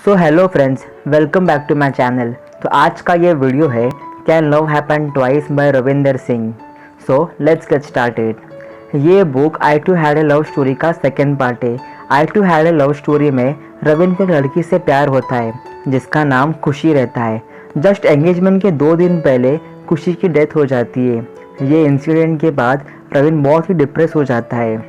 So hello friends, welcome back to my channel. तो आज का ये वीडियो है can love happen twice by Ravinder Singh. So let's get started. ये book I too had a love story का second part है। I too had a love story में रविंद्र को एक लड़की से प्यार होता है जिसका नाम खुशी रहता है। जस्ट एंगेजमेंट के 2 दिन पहले खुशी की डेथ हो जाती है। ये इंसिडेंट के बाद रविंद्र बहुत ही डिप्रेस हो जाता है।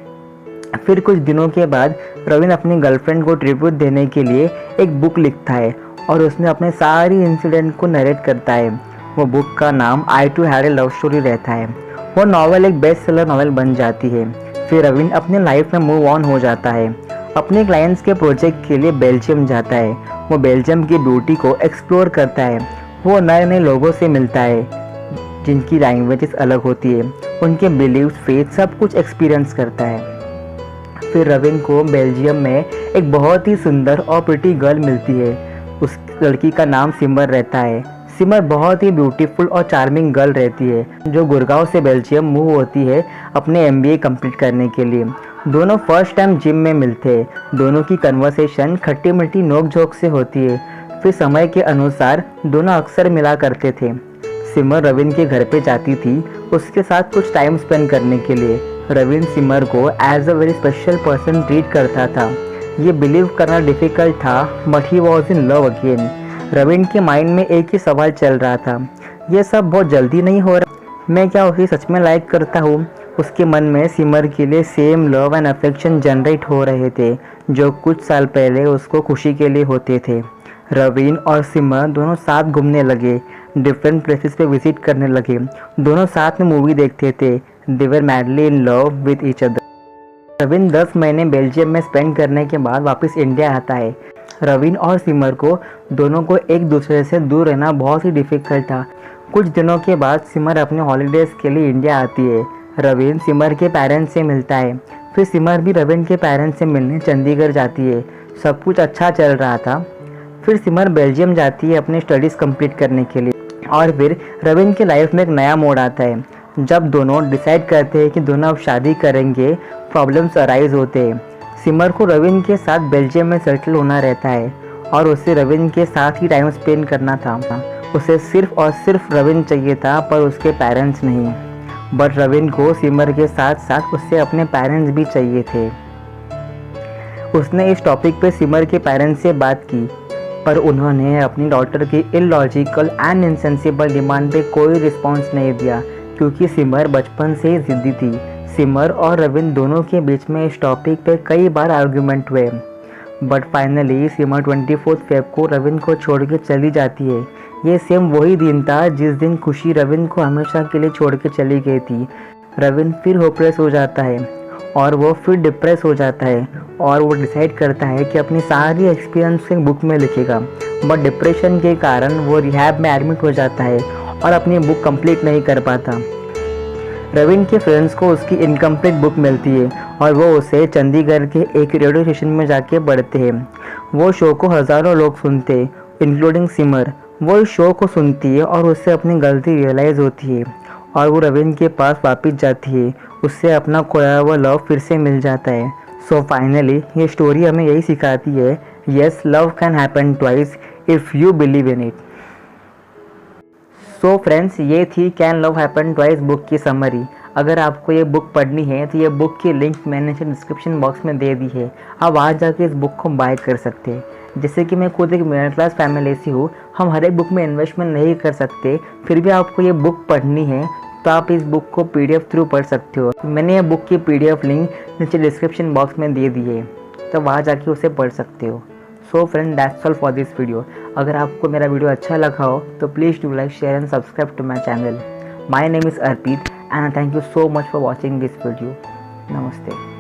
फिर कुछ दिनों के बाद रविंद्र अपनी गर्लफ्रेंड को ट्रिब्यूट देने के लिए एक बुक लिखता है और उसमें अपने सारी इंसिडेंट को नरेट करता है। वो बुक का नाम I too had a love story रहता है। वो नॉवल एक बेस्ट सेलर नॉवल बन जाती है। फिर रविंद्र अपने लाइफ में मूव ऑन हो जाता है। अपने क्लाइंट्स के प्रोजेक्ट के लिए बेल्जियम जाता है। वो बेल्जियम की ब्यूटी को एक्सप्लोर करता है। वो नए नए लोगों से मिलता है जिनकी लैंग्वेजेस अलग होती है। उनके बिलीव्स, फेथ सब कुछ एक्सपीरियंस करता है। फिर रविंद्र को बेल्जियम में एक बहुत ही सुंदर और प्रिटी गर्ल मिलती है। उस लड़की का नाम सिमर रहता है। सिमर बहुत ही ब्यूटीफुल और चार्मिंग गर्ल रहती है जो गुड़गांव से बेल्जियम मूव होती है अपने MBA कंप्लीट करने के लिए। दोनों फर्स्ट टाइम जिम में मिलते हैं। दोनों की कन्वर्सेशन खट्टी मीठी नोक झोंक से होती है। फिर समय के अनुसार दोनों अक्सर मिला करते थे। सिमर रविंद्र के घर पे जाती थी उसके साथ कुछ टाइम स्पेंड करने के लिए। रविंद्र सिमर को as a very special person treat करता था। ये बिलीव करना डिफ़िकल्ट था but he was in love again. Ravindra के माइंड में एक ही सवाल चल रहा था, ये सब बहुत जल्दी नहीं हो रहा, मैं क्या उसे सच में लाइक करता हूँ। उसके मन में सिमर के लिए same love and affection generate हो रहे थे जो कुछ साल पहले उसको खुशी के लिए होते थे। रविंद्र और सिमर दोनों साथ घूमने लगे, डिफरेंट प्लेसेस पे विजिट करने लगे। दोनों साथ में मूवी देखते थे। They were madly in love with each other. Ravindra 10 महीने बेल्जियम में स्पेंड करने के बाद वापस इंडिया आता है। रविंद्र और सिमर को दोनों को एक दूसरे से दूर रहना बहुत ही डिफ़िकल्ट था। कुछ दिनों के बाद सिमर अपने हॉलीडेज़ के लिए इंडिया आती है। रविंद्र सिमर के पेरेंट्स से मिलता है। फिर सिमर भी रविंद्र के पेरेंट्स से मिलने चंडीगढ़ जाती है। सब कुछ अच्छा चल रहा था। फिर सिमर बेल्जियम जाती है अपनी स्टडीज़ कंप्लीट करने के लिए। और फिर रविंद्र की लाइफ में एक नया मोड़ आता है। जब दोनों डिसाइड करते हैं कि दोनों अब शादी करेंगे, प्रॉब्लम्स अराइज होते हैं। सिमर को रविंद्र के साथ बेल्जियम में सेटल होना रहता है और उसे रविंद्र के साथ ही टाइम स्पेंड करना था। उसे सिर्फ और सिर्फ रविंद्र चाहिए था पर उसके पेरेंट्स नहीं। बट रविंद्र को सिमर के साथ साथ उससे अपने पेरेंट्स भी चाहिए थे। उसने इस टॉपिक पे सिमर के पेरेंट्स से बात की पर उन्होंने अपनी डॉटर की इलॉजिकल एंड इनसेंसिबल डिमांड पे कोई रिस्पॉन्स नहीं दिया क्योंकि सिमर बचपन से ही जिद्दी थी। सिमर और रविंद्र दोनों के बीच में इस टॉपिक पे कई बार आर्गुमेंट हुए बट फाइनली सिमर 24 फेब को रविंद्र को छोड़ के चली जाती है। ये सेम वही दिन था जिस दिन खुशी रविंद्र को हमेशा के लिए छोड़ के चली गई थी। रविंद्र फिर होपलेस हो जाता है और वो फिर डिप्रेस हो जाता है और वो डिसाइड करता है कि अपनी सारी एक्सपीरियंस एक बुक में लिखेगा। बट डिप्रेशन के कारण वो रिहैब में एडमिट हो जाता है और अपनी बुक कंप्लीट नहीं कर पाता। रविंद्र के फ्रेंड्स को उसकी इनकम्प्लीट बुक मिलती है और वो उसे चंडीगढ़ के एक रेडियो स्टेशन में जाके पढ़ते हैं। वो शो को हज़ारों लोग सुनते इंक्लूडिंग सिमर। वो इस शो को सुनती है और उससे अपनी गलती रियलाइज़ होती है और वो रविंद्र के पास वापस जाती है। उससे अपना खोया हुआ लव फिर से मिल जाता है। सो फाइनली ये स्टोरी हमें यही सिखाती है, yes love can happen twice if you believe in it. So friends, ये थी can love happen twice book की समरी। अगर आपको ये बुक पढ़नी है तो ये बुक की लिंक मैंने डिस्क्रिप्शन बॉक्स में दे दी है। आप आज जाके इस बुक को बाय कर सकते हैं। जैसे कि मैं खुद एक मिडिल क्लास फैमिली से हूँ, हम हर एक बुक में इन्वेस्टमेंट नहीं कर सकते, फिर भी आपको ये बुक पढ़नी है तो आप इस बुक को PDF थ्रू पढ़ सकते हो। मैंने ये बुक की PDF लिंक नीचे डिस्क्रिप्शन बॉक्स में दे दी है, तो वहाँ जाके उसे पढ़ सकते हो। So friend, that's all for this video. अगर आपको मेरा वीडियो अच्छा लगा हो तो please do like, share and subscribe to my channel. My name is Arpit and thank you so much for watching this video. नमस्ते।